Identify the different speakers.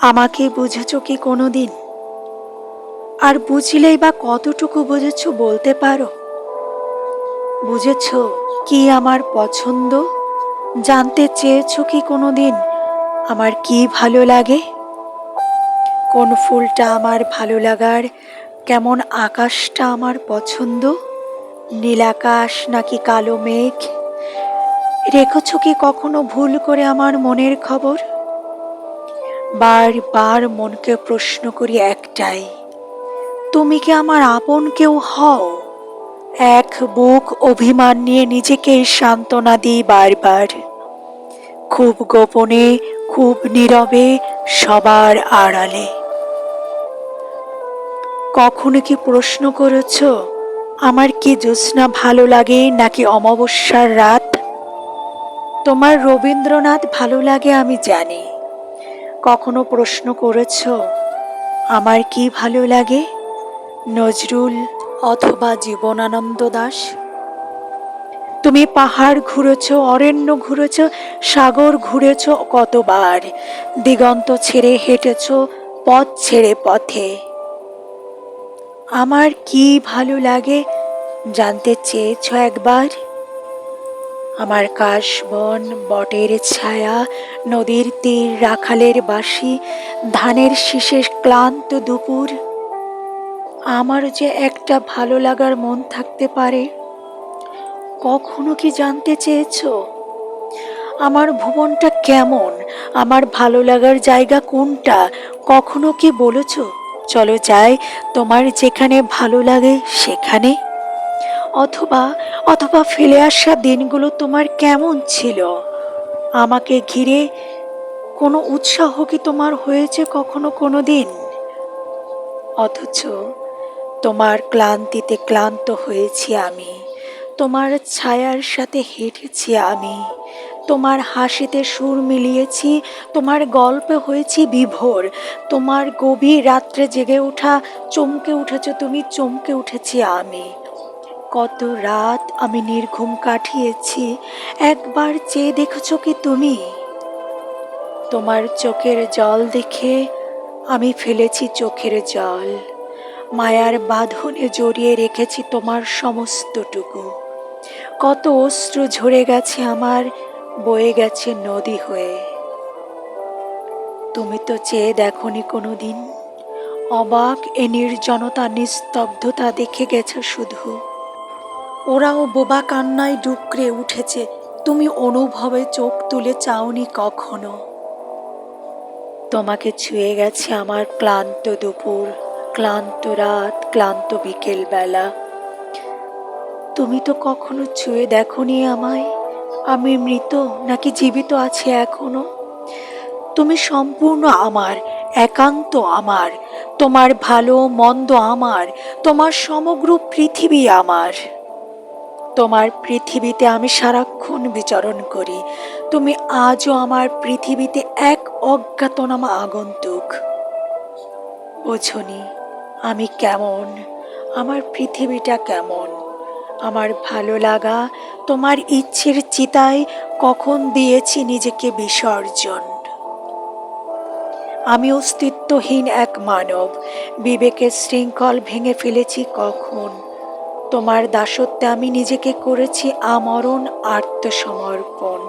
Speaker 1: আমাকে বুঝেছ কি কোনোদিন? আর বুঝলেই বা কতটুকু বুঝেছ বলতে পারো? বুঝেছ কি আমার পছন্দ? জানতে চেয়েছ কি কোনোদিন আমার কি ভালো লাগে? কোন ফুলটা আমার ভালো লাগার, কেমন আকাশটা আমার পছন্দ? নীল আকাশ নাকি কালো মেঘ? রেখেছ কি কখনো ভুল করে আমার মনের খবর? বারবার মনকে প্রশ্ন করি একটাই, তুমি কি আমার আপন কেউ হও? এক বুক অভিমান নিয়ে নিজেকে সান্ত্বনা দিই বারবার, খুব গোপনে, খুব নীরবে, সবার আড়ালে। কখনো কি প্রশ্ন করেছ আমার কি জ্যোৎস্না ভালো লাগে নাকি অমাবস্যার রাত? তোমার রবীন্দ্রনাথ ভালো লাগে আমি জানি। কখনো প্রশ্ন করেছ আমার কি ভালো লাগে, নজরুল অথবা জীবনানন্দ দাশ? তুমি পাহাড় ঘুরেছ, অরণ্য ঘুরেছ, সাগর ঘুরেছ কতবার, দিগন্ত ছেড়ে হেঁটেছ পথ ছেড়ে পথে। আমার কি ভালো লাগে জানতে চেয়েছ একবার? আমার কাশবন, বটের ছায়া, নদীর তীর, রাখালের বাঁশি, ধানের শীষের ক্লান্ত দুপুর। আমার যে একটা ভালো লাগার মন থাকতে পারে, কখনো কি জানতে চেয়েছ? আমার ভুবনটা কেমন, আমার ভালো লাগার জায়গা কোনটা, কখনো কি বলেছ চলো যাই তোমার যেখানে ভালো লাগে সেখানে? অথবা অথবা ফেলে আসা দিনগুলো তোমার কেমন ছিল? আমাকে ঘিরে কোনো উৎসাহ কি তোমার হয়েছে কখনো কোনো দিন? অথচ তোমার ক্লান্তিতে ক্লান্ত হয়েছি আমি, তোমার ছায়ার সাথে হেঁটেছি আমি, তোমার হাসিতে সুর মিলিয়েছি, তোমার গল্পে হয়েছি বিভোর, তোমার গভীর রাত্রে জেগে ওঠা, চমকে উঠেছ তুমি, চমকে উঠেছি আমি। কত রাত আমি নির্ঘুম কাটিয়েছি, একবার চেয়ে দেখেছ কি তুমি? তোমার চোখের জল দেখে আমি ফেলেছি চোখের জল, মায়ার বাঁধনে জড়িয়ে রেখেছি তোমার সমস্তটুকু। কত অশ্রু ঝরে গেছে আমার, বয়ে গেছে নদী হয়ে। তুমি তো চেয়ে দেখনি কোনোদিন, অবাক এ নির্জনতা নিস্তব্ধতা দেখে গেছো শুধু। ওরাও বোবা কান্নায় ডুকরে উঠেছে, তুমি অনুভবে চোখ তুলে চাওনি কখনো। তোমাকে ছুঁয়ে গেছে আমার ক্লান্ত দুপুর, ক্লান্ত রাত, ক্লান্ত বিকেল বেলা। তুমি তো কখনো ছুঁয়ে দেখনি আমায়, আমি মৃত নাকি জীবিত আছি এখনো। তুমি সম্পূর্ণ আমার, একান্ত আমার, তোমার ভালো মন্দ আমার, তোমার সমগ্র পৃথিবী আমার। তোমার পৃথিবীতে আমি সারাক্ষণ বিচরণ করি, তুমি আজও আমার পৃথিবীতে এক অজ্ঞাতনামা আগন্তুক। বোঝনি আমি কেমন, আমার পৃথিবীটা কেমন, আমার ভালো লাগা তোমার ইচ্ছের চিতায় কখন দিয়েছি নিজেকে বিসর্জন। আমি অস্তিত্বহীন এক মানব, বিবেকের শৃঙ্খল ভেঙে ফেলেছি কখন। তোমার দাসত্বে আমি নিজেকে করেছি আমরণ আত্মসমর্পণ।